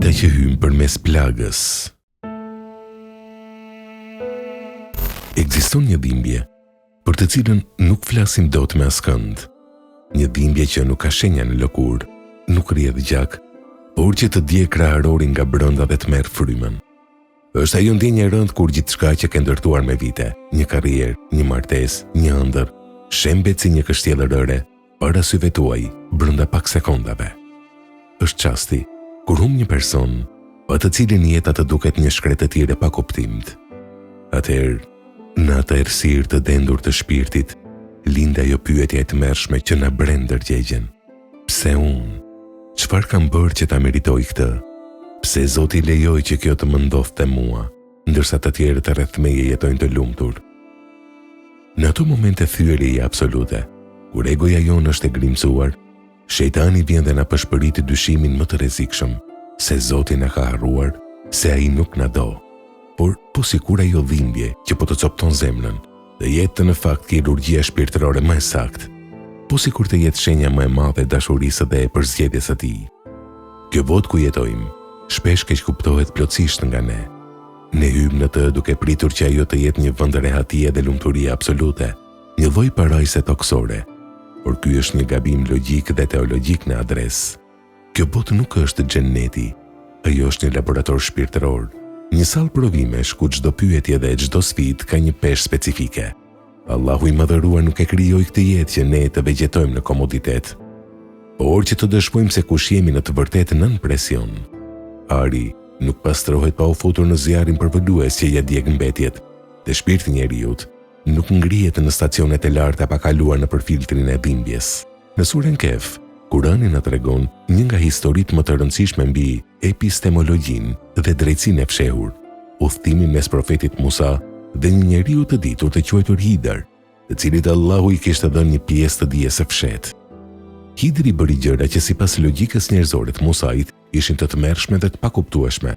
Drita që hyn përmes plagës. Ekziston një dhimbje, për të cilën nuk flasim dot me askënd. Një dhimbje që nuk ka shenja në lëkurë, nuk rrjedh gjak, por që të dje kraharorin nga brenda dhe të merr frymën. Është ajo ndjenjë e rëndë kur gjithçka që ke ndërtuar me vite, një karrierë, një martesë, një ëndër, shembet si një kështjellë rëre, para syve tuaj, brenda pak sekondave. Është çasti kur humb një person, pa të cilin jeta të duket një shkretë e tjere pa kuptimt. Atëherë, në atë errësirë të dendur të shpirtit, linde ajo pyetje e tmerrshme që na bren ndërgjegjen. Pse unë? Çfarë kam bërë që ta meritoj këtë? Pse Zoti lejoi që kjo të më ndodhte mua, ndërsa të tjerët rreth meje jetojnë të lumtur? Në ato momente thyerjeje absolute, kur egoja jonë është e grimcuar, shejtani vjen dhe na pëshpërit dyshimin më të rrezikshëm, se Zoti na ka harruar, se ai nuk na do. Por po sikur ajo dhimbje që po të copton zemrën, dhe jetë në fakt kirurgjia shpirtërore më e saktë, po sikur të jetë shenja më e madhe e dashurisë dhe e përzgjedhjes së tij. Kjo botë ku jetojmë, shpesh keq kuptohet plotësisht nga ne. Ne hym në të duke pritur që ajo të jetë një vend rehatie dhe lumturie absolute, një lloj parajse toksore. Por ky është një gabim logjik dhe teologjik në adresë. Kjo botë nuk është xheneti, ajo është një laborator shpirtëror, një sallë provimesh ku çdo pyetje dhe çdo sfidë ka një peshë specifike. Allahu i madhëruar nuk e krijoi këtë jetë që ne të vegjetojmë në komoditet, por që të dëshmojmë se kush jemi në të vërtetë nën presion. Ari nuk pastrohet pa u futur në zjarrin përvolues që ja djeg mbetjet, dhe shpirti i njeriut nuk ngrihet në stacionet e larta pa kaluar nëpër filtrin e dhimbjes. Në surën Kehf, Kurani na tregon një nga historitë më të rëndësishme mbi epistemologjinë dhe drejtsinë e fshehur, udhëtimin mes profetit Musa dhe një njeriu të ditur të quajtur Hidër, të cilit Allahu i kishte dhënë një pjesë të dijes së fshehtë. Hidri bëri gjëra që sipas logjikës njerëzore të Musait ishin të tmerrshme dhe të pakuptueshme.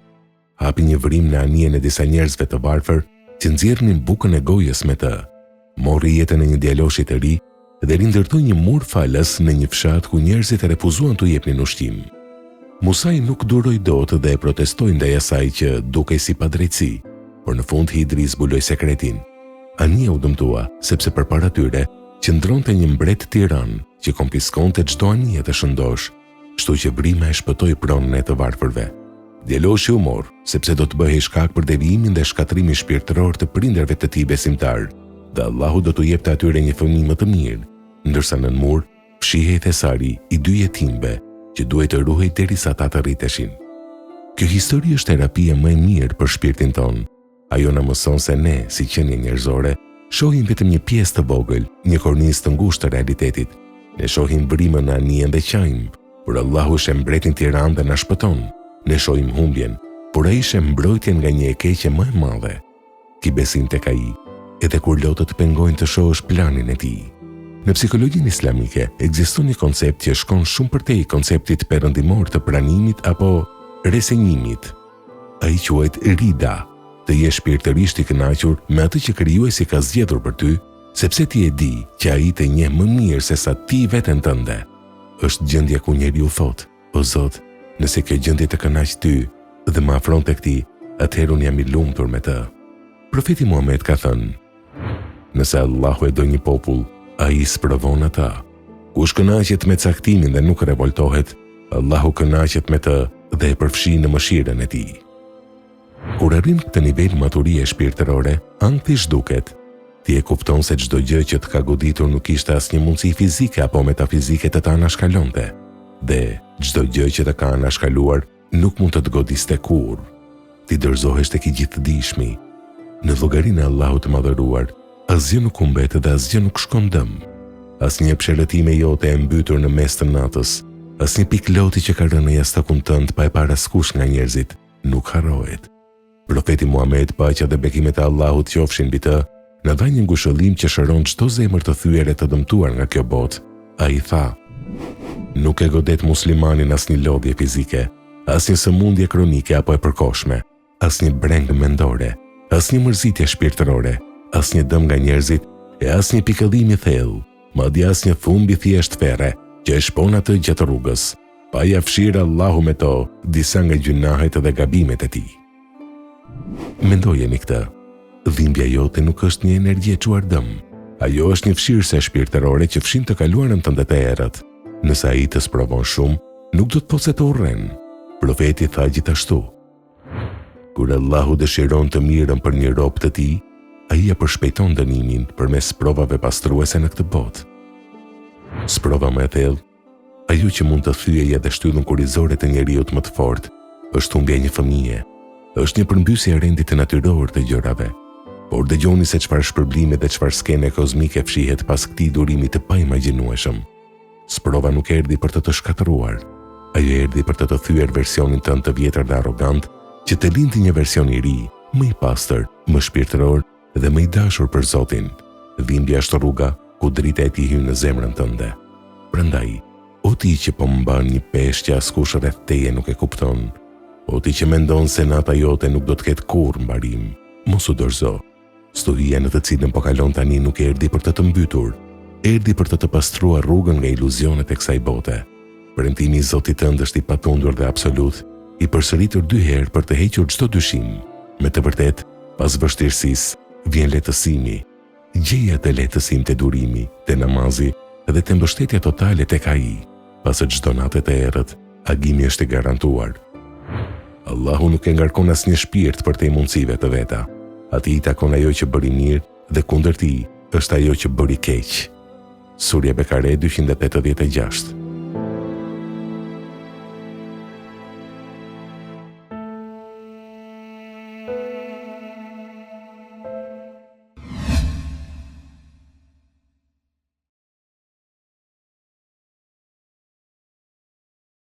Hapi një vrim në anijen e disa njerëzve të varfër që nxjerrnin bukën e gojës me të. Mori jetën e një djaloshi të ri dhe rindërtoi një mur falas në një fshat ku njerëzit refuzuan t'u jepnin ushqim. Musai nuk duroi dot dhe protestoi ndaj asaj që dukej si padrejtësi, por në fund Hidri zbuloi sekretin. Ania u dëmtua sepse përpara tyre qëndronte një mbret tiran që konfiskonte çdo anije të shëndosh, kështu që vrima e shpëtoi pronën e të varfërve. Djaloshi u mor, sepse do të bëhej shkak për devijimin dhe shkatrimin shpirtëror të prindërve të tij besimtar, dhe Allahu do t'u jepte atyre një fëmijë më të mirë, ndërsa nën mur fshihej thesari i 2 jetimve që duhej të ruhej derisa ata të rriteshin. Kjo histori është terapia më e mirë për shpirtin ton. Ajo na mëson se ne, si qenie njerëzore, shohim vetëm një pjesë të vogël, një kornizë të ngushtë të realitetit. Ne shohim vrimën në anijen dhe qajm, por Allahu është mbretin tiran dhe na shpëton. Ne shohim humbjen, por ai është mbrojtjen nga një e keqe më e madhe. Ki besim tek ai, edhe kur lotët pengojnë të shohësh planin e tij. Në psikologjinë islamike ekziston një koncept që shkon shumë përtej konceptit perëndimor të pranimit apo resenjimit. Ai quhet rida, të jesh shpirtërisht i kënaqur me atë që krijuesi ka zgjedhur për ty, sepse ti e di që ai të njeh më mirë se sa ti veten tënde. Është gjendja ku njeriu thot: "O Zot, nëse kjo gjendje të kënaq ty dhe më afron tek ti, atëherë unë jam i lumtur me të." Profeti Muhammed ka thënë: "Nëse Allahu e do një popull, ai sprovon ata. Kush kënaqet me caktimin dhe nuk revoltohet, Allahu kënaqet me të dhe e përfshi në mëshirën e tij." Kur arrin këtë nivel maturie shpirtërore, ankthisht duket, ti e kupton se çdo gjë që të ka goditur nuk ishte asnjë mundësi fizike apo metafizike të ta anashkalonte, dhe çdo gjë që të ka anashkaluar nuk mund të të godiste kurrë. Ti dorëzohesh tek i gjithdijshmi. Në llogarinë e Allahut të madhëruar, asgjë nuk humbet dhe asgjë nuk shkon dëm. Asnjë psherëtime jote e mbytur në mes të natës, asnjë pikë loti që ka rënë në jashtëkun tënd pa e paraskush nga njerëzit, nuk harrohet. Profeti Muhammed, paqja dhe bekimet e Allahut qofshin mbi të, na dha një ngushëllim që shëron çdo zemër të thyer e të dëmtuar nga kjo botë. Ai tha: "Nuk e godet muslimanin asnjë lodhje fizike, asnjë sëmundje kronike apo e përkohshme, asnjë breng mendore, asnjë mërzitje shpirtërore, asnjë dëm nga njerëzit e asnjë pikëllim i thellë, madje asnjë thumb i thjesht ferre që e shpon atë gjatë rrugës, pa ja fshirë Allahu me to disa nga gjunahet dhe gabimet e tij. Mendojeni këtë, dhimbja jote nuk është një energji e çuar dëm. Ajo është një fshirëse shpirtërore që fshin të kaluarën tënde të errët. Nëse ai të sprovon shumë, nuk do të thotë se të urren. Profeti tha gjithashtu: kur Allahu dëshiron të mirën për një rob të tij, ai ja përshpejton dënimin përmes provave pastruese në këtë botë. Sprova më e thellë, ajo që mund të thyejë edhe shtyllën kurrizore të njeriut më të fortë, është humbja e një fëmije. Është një përmbysje e rendit të natyror të gjërave. Por dëgjoni se çfarë shpërblimi dhe çfarë skene kozmike fshihet pas këtij durimi të paimagjinueshëm. Sprova nuk erdhi për të të shkatëruar. Ajo erdhi për të të thyer versionin tënd të vjetër dhe arrogant, që të lindi një version i ri, më i pastër, më shpirtëror dhe më i dashur për Zotin. Dhimbja është rruga ku drita e tij hyn në zemrën tënde. Prandaj, o ti që po mban një peshë që askush rreth teje nuk e kupton, o ti që mendon se nata jote nuk do të ketë kurrë mbarim, mos u dorëzo. Stuhia në të cilën po kalon tani nuk erdhi për të të mbytur, erdhi për të të pastruar rrugën nga iluzionet e kësaj bote. Premtimi i Zotit tënd është i patundur dhe absolut, i përsëritur 2 herë për të hequr çdo dyshim. Me të vërtetë, pas vështirësisë vjen lehtësimi. Gjeja të lehtësim të durimi, të namazi dhe të mbështetja totale tek ai. Pas çdo nate të errët, agimi është i garantuar. Allahu nuk e ngarkon asnjë shpirt për te mundësive të veta. Ati i takon ajo që bëri mirë dhe kundër tij është ajo që bëri keq. Surja Bekare 286.